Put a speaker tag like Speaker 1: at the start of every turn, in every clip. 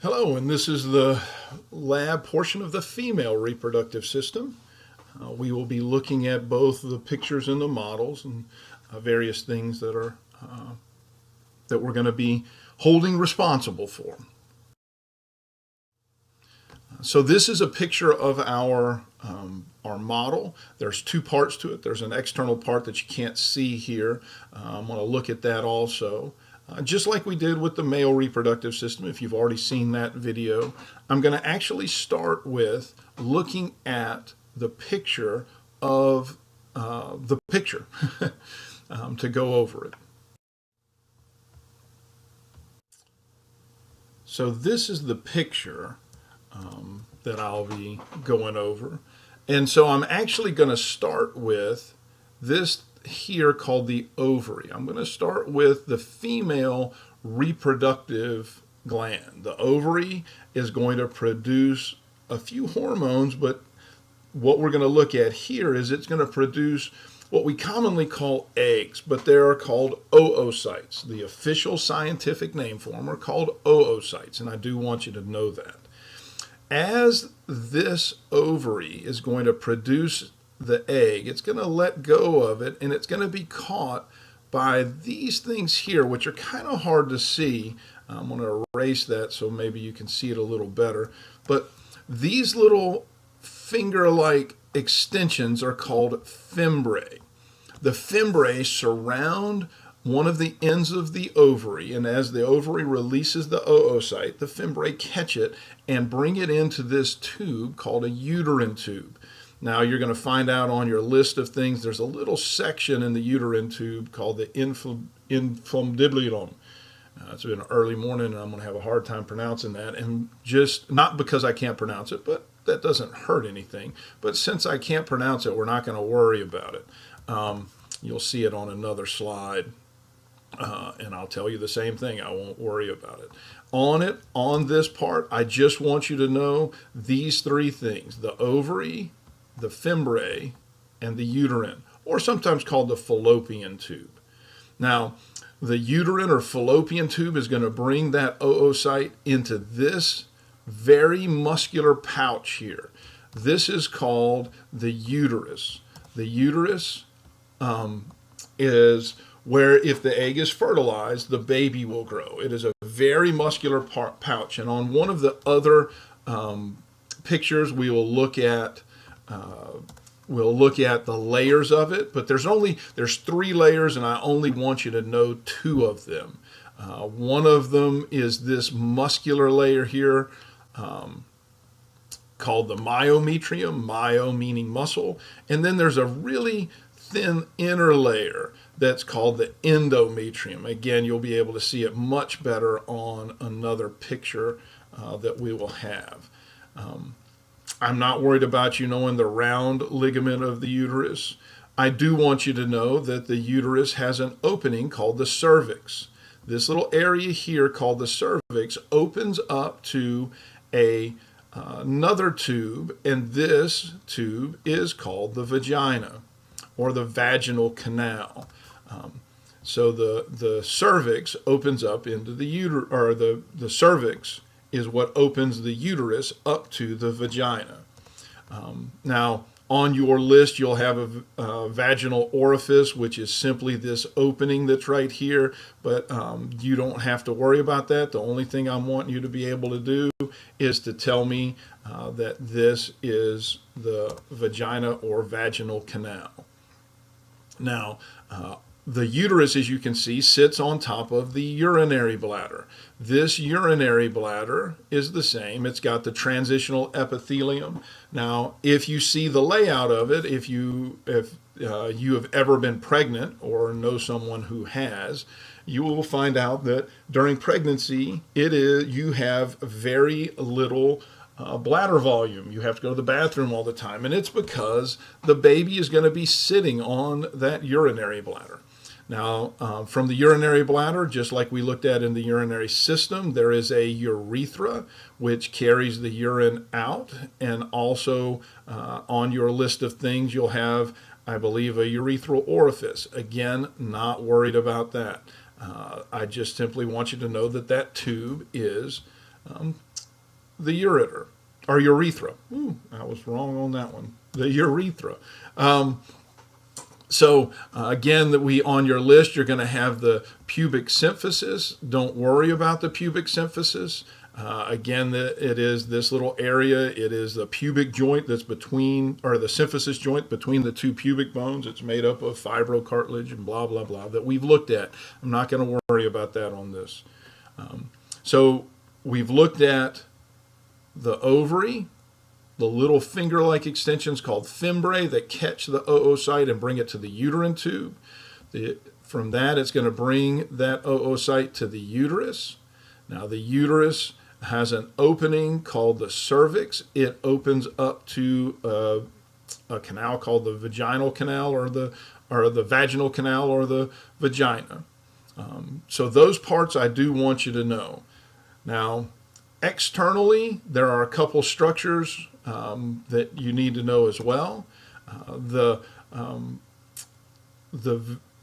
Speaker 1: Hello, and this is the lab portion of the female reproductive system. We will be looking at both the pictures and the models and various things that we're going to be holding responsible for. So this is a picture of our model. There's two parts to it. There's an external part that you can't see here. I'm going to look at that also. Just like we did with the male reproductive system, if you've already seen that video, I'm going to actually start with looking at the picture of the picture to go over it. So this is the picture that I'll be going over. And so I'm actually going to start with this here called the ovary. I'm going to start with the female reproductive gland. The ovary is going to produce a few hormones, but what we're going to look at here is it's going to produce what we commonly call eggs, but they are called oocytes. The official scientific name for them are called oocytes, and I do want you to know that. As this ovary is going to produce the egg, it's going to let go of it, and it's going to be caught by these things here, which are kind of hard to see. I'm going to erase that so maybe you can see it a little better. But these little finger-like extensions are called fimbriae. The fimbriae surround one of the ends of the ovary, and as the ovary releases the oocyte, the fimbriae catch it and bring it into this tube called a uterine tube. Now you're going to find out on your list of things, there's a little section in the uterine tube called the infundibulum. It's been an early morning and I'm going to have a hard time pronouncing that, and just not because I can't pronounce it, but that doesn't hurt anything. But since I can't pronounce it, we're not going to worry about it. You'll see it on another slide. And I'll tell you the same thing. I won't worry about it. On this part, I just want you to know these three things: the ovary, the fimbriae, and the uterine, or sometimes called the fallopian tube. Now, the uterine or fallopian tube is going to bring that oocyte into this very muscular pouch here. This is called the uterus. The uterus is where, if the egg is fertilized, the baby will grow. It is a very muscular pouch. And on one of the other pictures, we will look at the layers of it. But there's three layers, and I only want you to know two of them. One of them is this muscular layer here, called the myometrium, myo meaning muscle. And then there's a really thin inner layer that's called the endometrium. Again, you'll be able to see it much better on another picture that we will have. I'm not worried about you knowing the round ligament of the uterus. I do want you to know that the uterus has an opening called the cervix. This little area here called the cervix opens up to another tube, and this tube is called the vagina, or the vaginal canal. So the cervix opens up into the uterus, or the cervix is what opens the uterus up to the vagina. Now, on your list, you'll have a vaginal orifice, which is simply this opening that's right here, but you don't have to worry about that. The only thing I want you to be able to do is to tell me that this is the vagina or vaginal canal. Now, the uterus, as you can see, sits on top of the urinary bladder. This urinary bladder is the same. It's got the transitional epithelium. Now, if you see the layout of it, if you have ever been pregnant or know someone who has, you will find out that during pregnancy, you have very little bladder volume. You have to go to the bathroom all the time, and it's because the baby is going to be sitting on that urinary bladder. Now, from the urinary bladder, just like we looked at in the urinary system, there is a urethra which carries the urine out, and also on your list of things you'll have, I believe, a urethral orifice. Again, not worried about that. I just simply want you to know that that tube is The ureter, or urethra. Ooh, I was wrong on that one. The urethra. Again, that we on your list, you're going to have the pubic symphysis. Don't worry about the pubic symphysis. Again, it is this little area. It is the pubic joint that's between, or the symphysis joint between the two pubic bones. It's made up of fibrocartilage and blah, blah, blah that we've looked at. I'm not going to worry about that on this. So we've looked at the ovary, the little finger-like extensions called fimbriae that catch the oocyte and bring it to the uterine tube. From that, it's going to bring that oocyte to the uterus. Now, the uterus has an opening called the cervix. It opens up to a canal called the vaginal canal, or the vaginal canal, or the vagina. So those parts I do want you to know. Now, externally, there are a couple structures that you need to know as well. The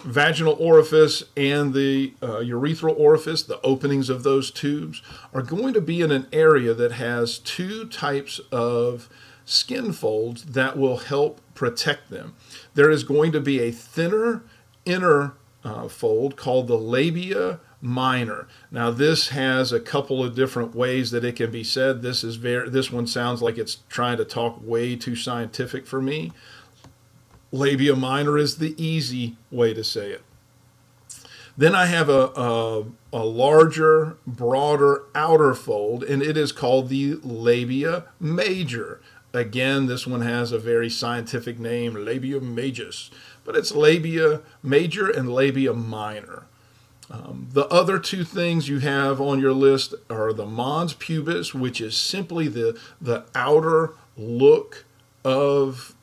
Speaker 1: vaginal orifice and the urethral orifice, the openings of those tubes, are going to be in an area that has two types of skin folds that will help protect them. There is going to be a thinner inner fold called the labia minor. Now, this has a couple of different ways that it can be said. This one sounds like it's trying to talk way too scientific for me. Labia minor is the easy way to say it. Then I have a larger, broader outer fold, and it is called the labia major. Again, this one has a very scientific name, labia majus, but it's labia major and labia minor. The other two things you have on your list are the mons pubis, which is simply the outer look of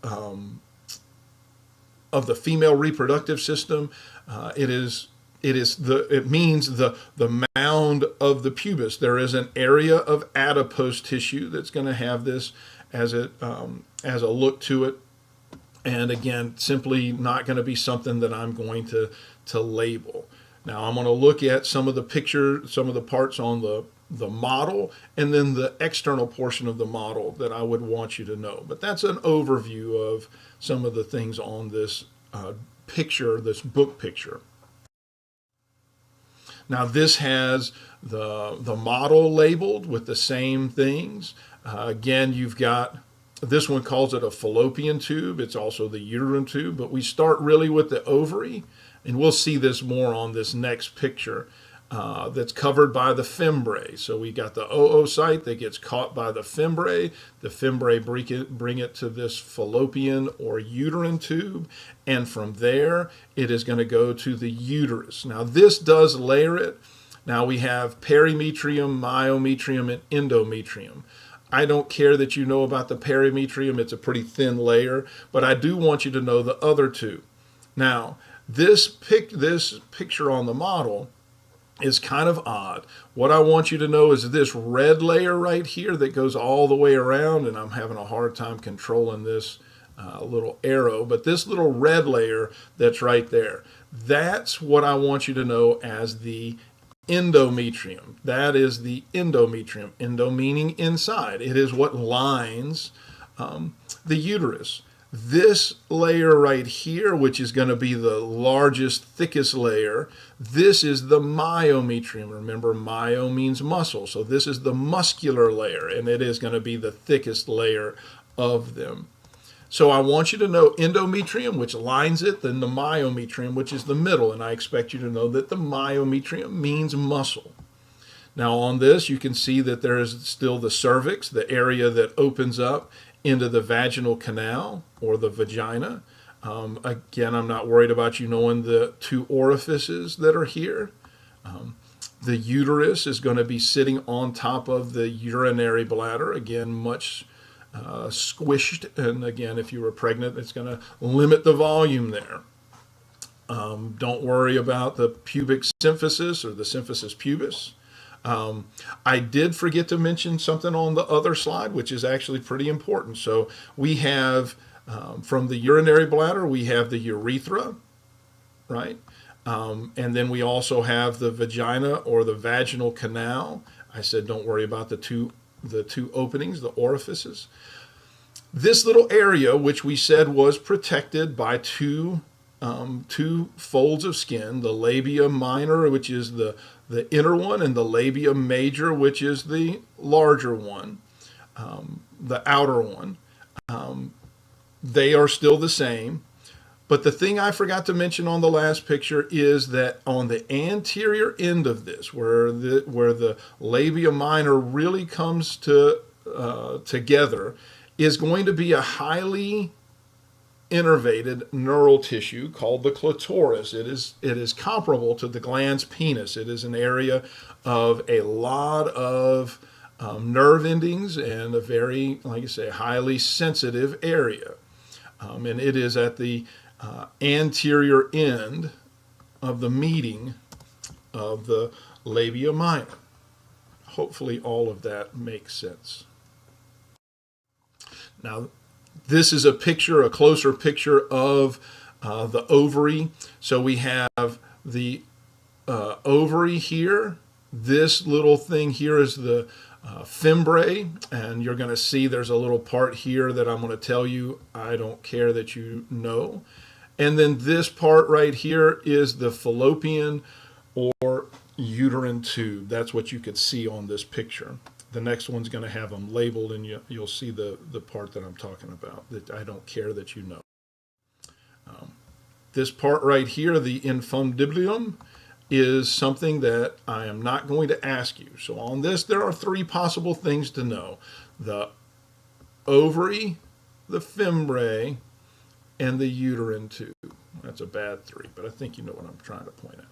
Speaker 1: the female reproductive system. It means the mound of the pubis. There is an area of adipose tissue that's going to have this as a look to it. And again, simply not going to be something that I'm going to label. Now, I'm going to look at some of the parts on the model, and then the external portion of the model that I would want you to know. But that's an overview of some of the things on this picture, this book picture. Now, this has the model labeled with the same things. Again, you've got, this one calls it a fallopian tube. It's also the uterine tube, but we start really with the ovary. And we'll see this more on this next picture that's covered by the fimbriae. So we got the oocyte that gets caught by the fimbriae. The fimbriae bring it to this fallopian or uterine tube. And from there, it is going to go to the uterus. Now, this does layer it. Now, we have perimetrium, myometrium, and endometrium. I don't care that you know about the perimetrium. It's a pretty thin layer. But I do want you to know the other two. Now, this picture on the model is kind of odd. What I want you to know is this red layer right here that goes all the way around, and I'm having a hard time controlling this little arrow, but this little red layer that's right there, that's what I want you to know as the endometrium. That is the endometrium. Endo meaning inside. It is what lines the uterus. This layer right here, which is going to be the largest, thickest layer, this is the myometrium. Remember, myo means muscle. So this is the muscular layer, and it is going to be the thickest layer of them. So I want you to know endometrium, which lines it, then the myometrium, which is the middle. And I expect you to know that the myometrium means muscle. Now on this, you can see that there is still the cervix, the area that opens up into the vaginal canal or the vagina. Again, I'm not worried about you knowing the two orifices that are here. The uterus is going to be sitting on top of the urinary bladder. Again, much squished. And again, if you were pregnant, it's going to limit the volume there. Don't worry about the pubic symphysis or the symphysis pubis. I did forget to mention something on the other slide, which is actually pretty important. So we have, from the urinary bladder, we have the urethra, right? And then we also have the vagina or the vaginal canal. I said don't worry about the two openings, the orifices. This little area, which we said was protected by two folds of skin, the labia minor, which is the inner one, and the labia major, which is the larger one, the outer one. They are still the same. But the thing I forgot to mention on the last picture is that on the anterior end of this, where the labia minor really comes together, is going to be a highly innervated neural tissue called the clitoris. It is comparable to the glans penis. It is an area of a lot of nerve endings and a very, like I say, highly sensitive area. And it is at the anterior end of the meeting of the labia minor. Hopefully all of that makes sense. Now, this is a closer picture of the ovary. So we have the ovary here. This little thing here is the fimbriae, and you're going to see there's a little part here that I'm going to tell you I don't care that you know. And then this part right here is the fallopian or uterine tube. That's what you could see on this picture. The next one's going to have them labeled, and you'll see the part that I'm talking about, that I don't care that you know. This part right here, the infundibulum, is something that I am not going to ask you. So on this, there are three possible things to know: the ovary, the fimbriae, and the uterine tube. That's a bad three, but I think you know what I'm trying to point out.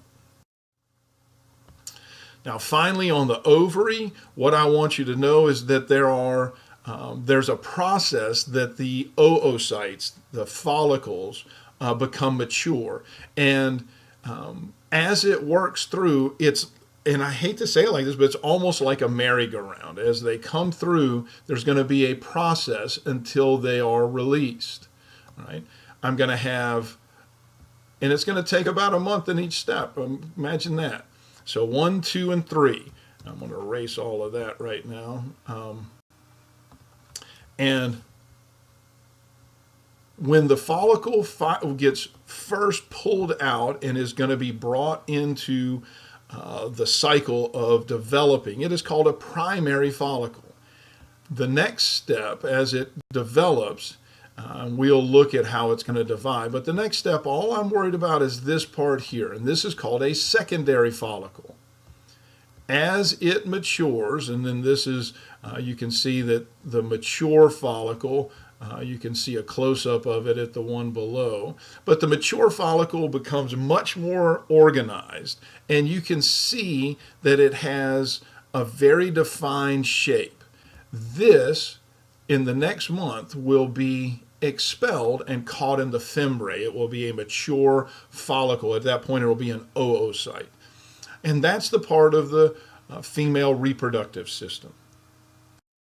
Speaker 1: Now, finally, on the ovary, what I want you to know is that there's a process that the oocytes, the follicles, become mature. And as it works through, and I hate to say it like this, but it's almost like a merry-go-round. As they come through, there's going to be a process until they are released. Right? I'm going to have, and it's going to take about a month in each step. Imagine that. So 1, 2, and 3. I'm going to erase all of that right now. And when the follicle gets first pulled out and is going to be brought into the cycle of developing, it is called a primary follicle. The next step, as it develops, we'll look at how it's going to divide. But the next step, all I'm worried about is this part here, and this is called a secondary follicle. As it matures, and then this is, you can see that the mature follicle, you can see a close-up of it at the one below, but the mature follicle becomes much more organized, and you can see that it has a very defined shape. This, in the next month, will be expelled and caught in the fimbriae. It will be a mature follicle. At that point, it will be an oocyte. And that's the part of the female reproductive system.